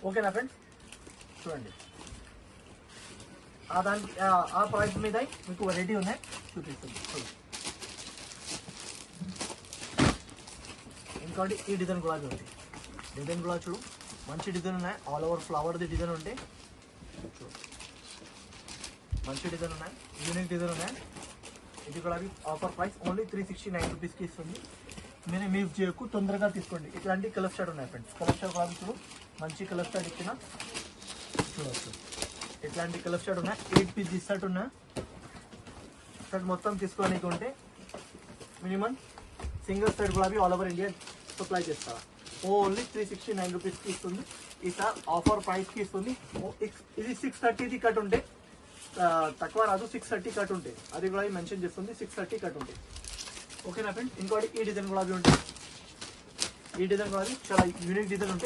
ఓకేనా ఫ్రెండ్స్, చూడండి దానికి ఆ ప్రైస్ మీద మీకు వెరైటీ ఉన్నాయి చూపిస్తుంది. ఇంకోటి ఈ డిజైన్ గులాబీ ఉంది. డిజైన్ గులాబీ చూడు, మంచి డిజైన్ ఉన్నాయి. ఆల్ ఓవర్ ఫ్లవర్ది డిజైన్ ఉంటాయి. చూడు మంచి డిజైన్ ఉన్నాయి, యూనిక్ డిజైన్ ఉన్నాయి. ఇది గులాబీ ఆఫర్ ప్రైస్ ఓన్లీ 369 రూపీస్కి ఇస్తుంది. మీరు మిస్ చేయకు, తొందరగా తీసుకోండి. ఇట్లాంటి కలర్ షర్ట్ ఉన్నాయి ఫ్రెండ్స్. కలర్ షర్ట్ గులాబీ చూడు, మంచి కలర్ షర్ట్ ఇచ్చిన చూడవచ్చు. ఇట్లాంటి కలర్ షర్ట్ ఉన్నాయి. 8 పీస్ షర్ట్ ఉన్నాయి. షర్ట్ మొత్తం తీసుకోవడానికి ఉంటే మినిమం సింగిల్ షర్ట్ గులాబీ ఆల్ ఓవర్ ఇండియా సప్లై చేస్తారా. ఓన్లీ 369 రూపీస్కి ఇస్తుంది. ఈసారి ఆఫర్ ప్రైస్కి ఇస్తుంది. ఇది 630ది కట్ ఉంటే తక్కువ రాదు, 630 కట్ ఉంటాయి. అది కూడా మెన్షన్ చేస్తుంది 630 కట్ ఉంటాయి. ఓకేనా ఫ్రెండ్. ఇంకోటి ఈ డిజైన్ గులాబీ ఉంటాయి. ఈ డిజైన్ గులాబీ చాలా యూనిక్ డిజైన్ ఉంటాయి.